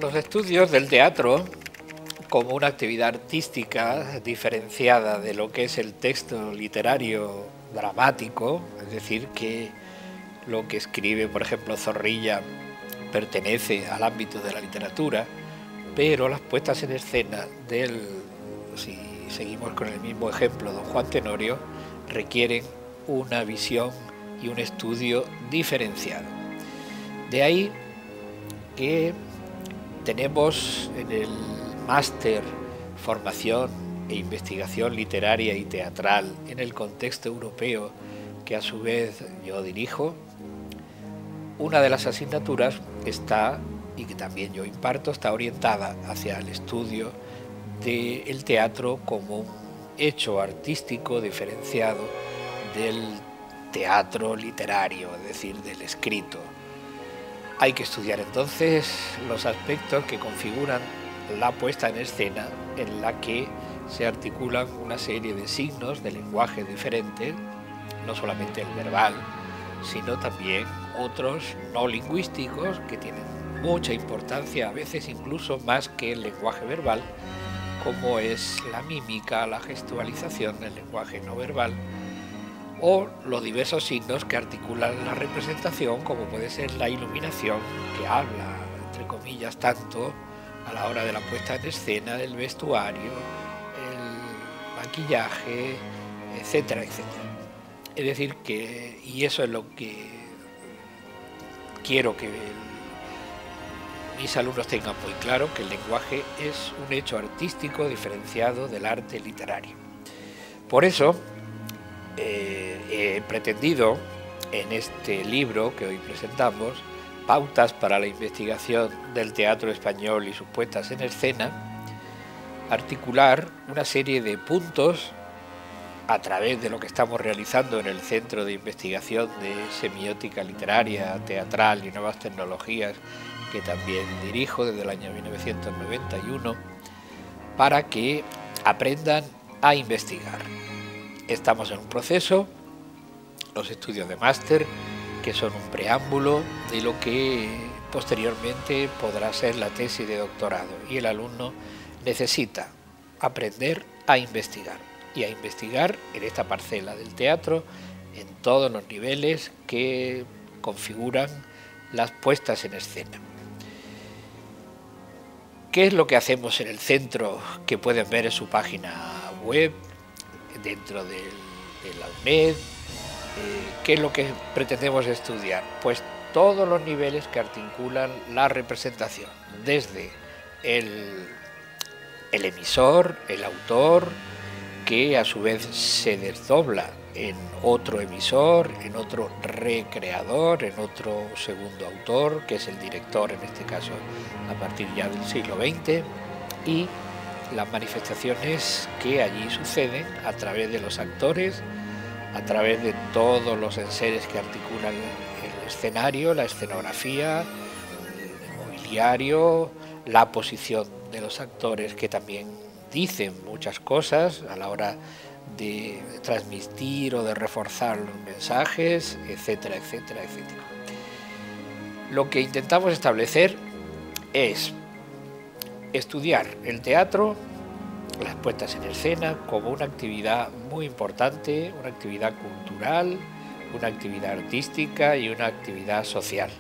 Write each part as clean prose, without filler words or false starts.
Los estudios del teatro como una actividad artística diferenciada de lo que es el texto literario dramático, es decir, que lo que escribe, por ejemplo, Zorrilla pertenece al ámbito de la literatura, pero las puestas en escena si seguimos con el mismo ejemplo, don Juan Tenorio, requieren una visión y un estudio diferenciado. De ahí que tenemos en el máster Formación e Investigación Literaria y Teatral en el contexto europeo, que a su vez yo dirijo, una de las asignaturas está, y que también yo imparto, está orientada hacia el estudio del teatro como un hecho artístico diferenciado del teatro literario, es decir, del escrito. Hay que estudiar entonces los aspectos que configuran la puesta en escena, en la que se articulan una serie de signos de lenguaje diferentes, no solamente el verbal, sino también otros no lingüísticos que tienen mucha importancia, a veces incluso más que el lenguaje verbal, como es la mímica, la gestualización, el lenguaje no verbal, o los diversos signos que articulan la representación, como puede ser la iluminación, que habla, entre comillas, tanto a la hora de la puesta en escena, del vestuario, el maquillaje, etcétera, etcétera. Es decir, que, y eso es lo que quiero que mis alumnos tengan muy claro, que el lenguaje es un hecho artístico diferenciado del arte literario. Por eso, he pretendido en este libro que hoy presentamos, Pautas para la investigación del teatro español y sus puestas en escena, articular una serie de puntos a través de lo que estamos realizando en el Centro de Investigación de Semiótica Literaria, Teatral y Nuevas Tecnologías, que también dirijo desde el año 1991, para que aprendan a investigar. Estamos en un proceso, los estudios de máster, que son un preámbulo de lo que posteriormente podrá ser la tesis de doctorado, y el alumno necesita aprender a investigar, y a investigar en esta parcela del teatro en todos los niveles que configuran las puestas en escena. ¿Qué es lo que hacemos en el centro, que pueden ver en su página web, dentro de la UNED? ¿Qué es lo que pretendemos estudiar? Pues todos los niveles que articulan la representación, desde el emisor, el autor, que a su vez se desdobla en otro emisor, en otro recreador, en otro segundo autor, que es el director, en este caso a partir ya del siglo XX, y las manifestaciones que allí suceden a través de los actores, a través de todos los enseres que articulan el escenario, la escenografía, el mobiliario, la posición de los actores, que también dicen muchas cosas a la hora de transmitir o de reforzar los mensajes, etcétera, etcétera, etcétera. Lo que intentamos establecer es estudiar el teatro, las puestas en escena, como una actividad muy importante, una actividad cultural, una actividad artística y una actividad social.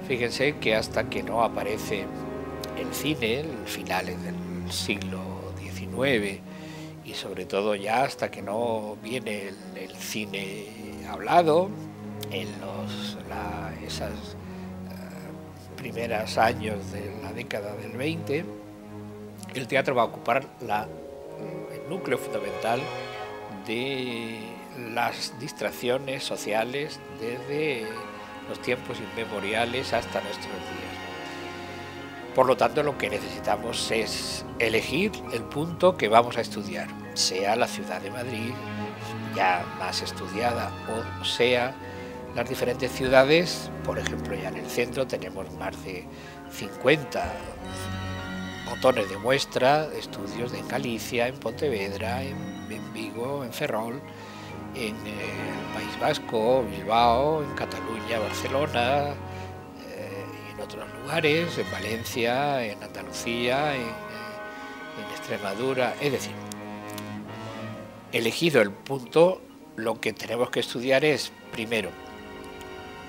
Fíjense que hasta que no aparece el cine, en finales del siglo XIX, y sobre todo ya hasta que no viene el cine hablado, en esas primeros años de la década del 20, el teatro va a ocupar el núcleo fundamental de las distracciones sociales desde los tiempos inmemoriales hasta nuestros días. Por lo tanto, lo que necesitamos es elegir el punto que vamos a estudiar, sea la ciudad de Madrid, ya más estudiada, o sea las diferentes ciudades. Por ejemplo, ya en el centro tenemos más de 50 botones de muestra, estudios en Galicia, en Pontevedra, en Vigo, en Ferrol, en el País Vasco, Bilbao, en Cataluña, Barcelona, en en otros lugares, en Valencia, en Andalucía, en Extremadura. Es decir, elegido el punto, lo que tenemos que estudiar es, primero,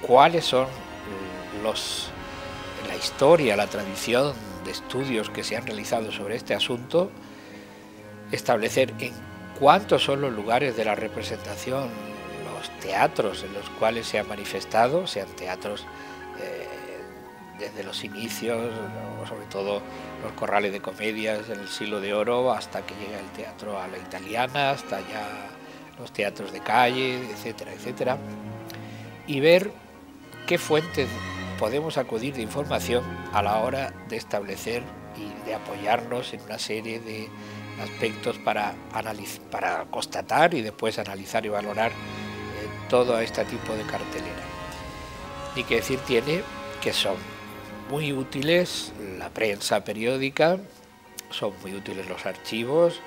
cuáles son la historia, la tradición de estudios que se han realizado sobre este asunto, establecer en cuántos son los lugares de la representación, los teatros en los cuales se ha manifestado, sean teatros desde los inicios, sobre todo los corrales de comedias en el siglo de oro, hasta que llega el teatro a la italiana, hasta ya los teatros de calle, etcétera, etcétera, y ver qué fuentes podemos acudir de información a la hora de establecer y de apoyarnos en una serie de aspectos para constatar y después analizar y valorar todo este tipo de cartelera. Ni que decir tiene que son muy útiles la prensa periódica, son muy útiles los archivos,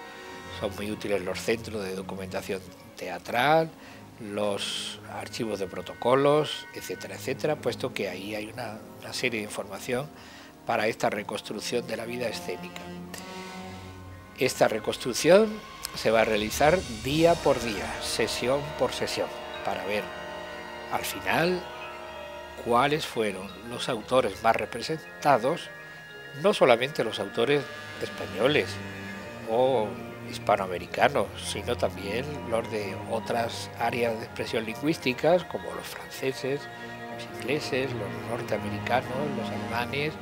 son muy útiles los centros de documentación teatral, los archivos de protocolos, etcétera, etcétera, puesto que ahí hay una serie de información para esta reconstrucción de la vida escénica. Esta reconstrucción se va a realizar día por día, sesión por sesión, para ver al final cuáles fueron los autores más representados, no solamente los autores españoles o hispanoamericanos, sino también los de otras áreas de expresión lingüísticas, como los franceses, los ingleses, los norteamericanos, los alemanes,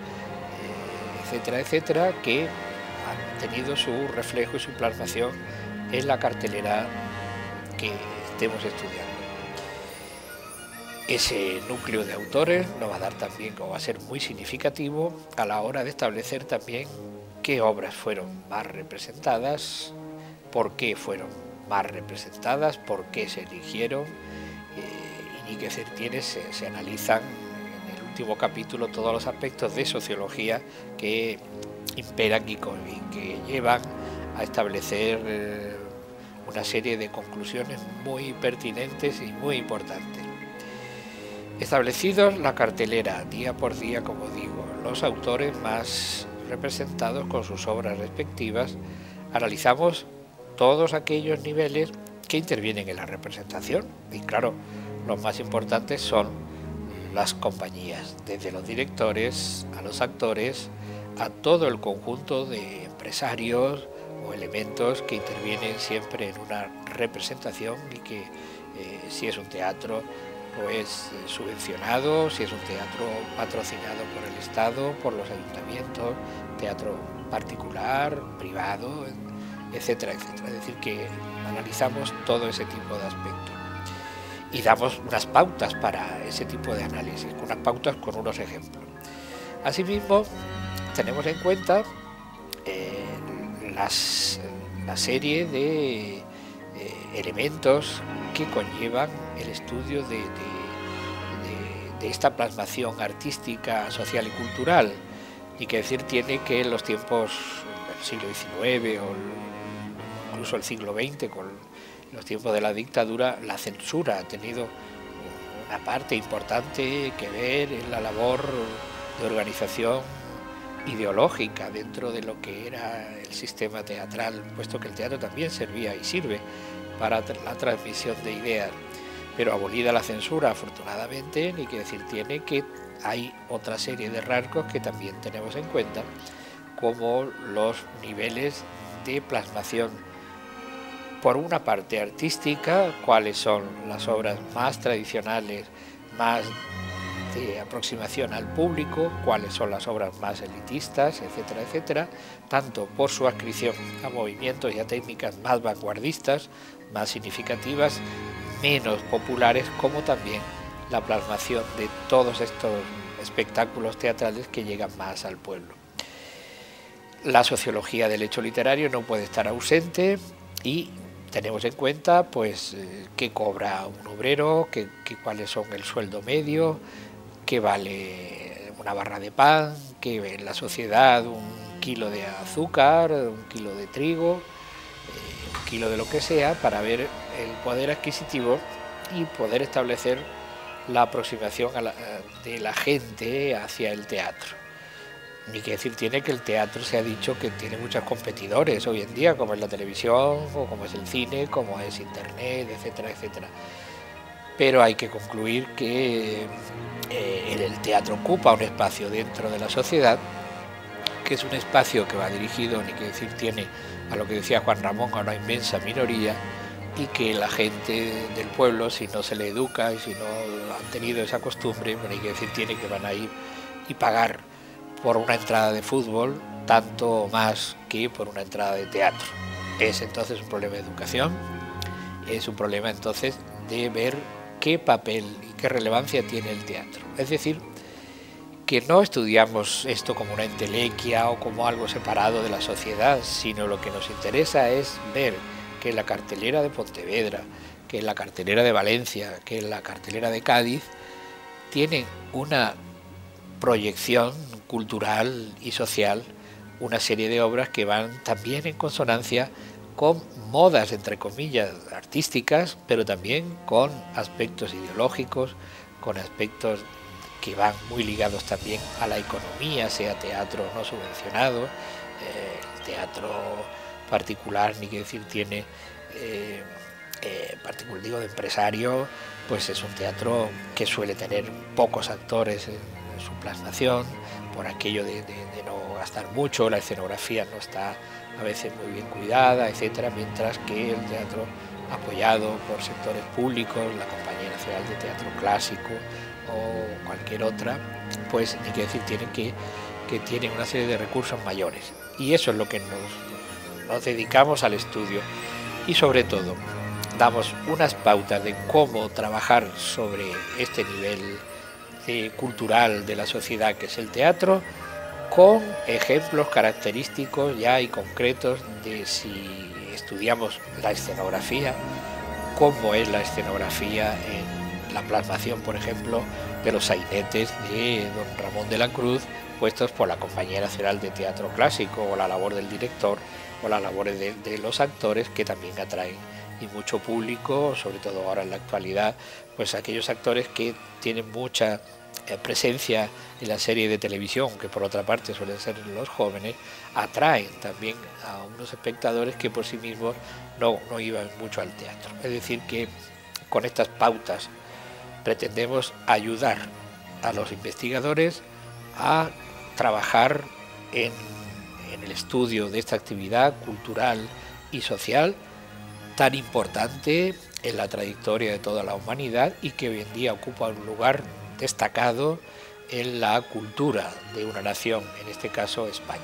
etcétera, etcétera, que han tenido su reflejo y su plasmación en la cartelera que estemos estudiando. Ese núcleo de autores nos va a dar también, o va a ser muy significativo a la hora de establecer también qué obras fueron más representadas, por qué fueron más representadas, por qué se eligieron, y que se analizan en el último capítulo todos los aspectos de sociología que imperan y que llevan a establecer una serie de conclusiones muy pertinentes y muy importantes. Establecidos la cartelera día por día, como digo, los autores más representados con sus obras respectivas, analizamos todos aquellos niveles que intervienen en la representación. Y claro, los más importantes son las compañías, desde los directores a los actores, a todo el conjunto de empresarios o elementos que intervienen siempre en una representación y que si es un teatro pues subvencionado, si es un teatro patrocinado por el Estado, por los ayuntamientos, teatro particular, privado, etcétera, etcétera. Es decir, que analizamos todo ese tipo de aspectos y damos unas pautas para ese tipo de análisis, unas pautas con unos ejemplos. Asimismo, tenemos en cuenta la serie de elementos que conllevan el estudio de esta plasmación artística, social y cultural, y que decir tiene que en los tiempos del siglo XIX o incluso el siglo XX, con los tiempos de la dictadura, la censura ha tenido una parte importante que ver en la labor de organización ideológica dentro de lo que era el sistema teatral, puesto que el teatro también servía y sirve para la transmisión de ideas. Pero abolida la censura, afortunadamente, ni que decir tiene que hay otra serie de rasgos que también tenemos en cuenta, como los niveles de plasmación. Por una parte artística, cuáles son las obras más tradicionales, más de aproximación al público, cuáles son las obras más elitistas, etcétera, etcétera, tanto por su adscripción a movimientos y a técnicas más vanguardistas, más significativas, menos populares, como también la plasmación de todos estos espectáculos teatrales que llegan más al pueblo. La sociología del hecho literario no puede estar ausente y tenemos en cuenta pues qué cobra un obrero, cuáles son el sueldo medio, qué vale una barra de pan, qué en la sociedad un kilo de azúcar, un kilo de trigo, un kilo de lo que sea, para ver el poder adquisitivo y poder establecer la aproximación de la gente hacia el teatro. Ni que decir tiene que el teatro se ha dicho que tiene muchos competidores hoy en día, como es la televisión, o como es el cine, como es internet, etcétera, etcétera. Pero hay que concluir que el teatro ocupa un espacio dentro de la sociedad, que es un espacio que va dirigido, ni que decir tiene, a lo que decía Juan Ramón, a una inmensa minoría, y que la gente del pueblo, si no se le educa y si no han tenido esa costumbre, bueno, hay que decir tiene que van a ir y pagar por una entrada de fútbol tanto más que por una entrada de teatro. Es entonces un problema de educación, es un problema entonces de ver qué papel y qué relevancia tiene el teatro. Es decir, que no estudiamos esto como una entelequia o como algo separado de la sociedad, sino lo que nos interesa es ver que la cartelera de Pontevedra, que la cartelera de Valencia, que la cartelera de Cádiz tienen una proyección cultural y social, una serie de obras que van también en consonancia con modas, entre comillas, artísticas, pero también con aspectos ideológicos, con aspectos que van muy ligados también a la economía, sea teatro no subvencionado, teatro particular, ni que decir tiene, particular digo de empresario, pues es un teatro que suele tener pocos actores en su plasmación, por aquello de no gastar mucho, la escenografía no está a veces muy bien cuidada, etcétera, mientras que el teatro apoyado por sectores públicos, la Compañía Nacional de Teatro Clásico o cualquier otra, pues ni que decir tienen que tienen una serie de recursos mayores, y eso es lo que nos dedicamos al estudio, y sobre todo damos unas pautas de cómo trabajar sobre este nivel cultural de la sociedad que es el teatro, con ejemplos característicos ya y concretos de si estudiamos la escenografía, cómo es la escenografía en la plasmación, por ejemplo, de los sainetes de don Ramón de la Cruz, puestos por la Compañía Nacional de Teatro Clásico, o la labor del director, o las labores de los actores, que también atraen y mucho público, sobre todo ahora en la actualidad, pues aquellos actores que tienen mucha presencia en la serie de televisión, que por otra parte suelen ser los jóvenes, atraen también a unos espectadores que por sí mismos no iban mucho al teatro. Es decir, que con estas pautas pretendemos ayudar a los investigadores a trabajar en el estudio de esta actividad cultural y social tan importante en la trayectoria de toda la humanidad y que hoy en día ocupa un lugar destacado en la cultura de una nación, en este caso España.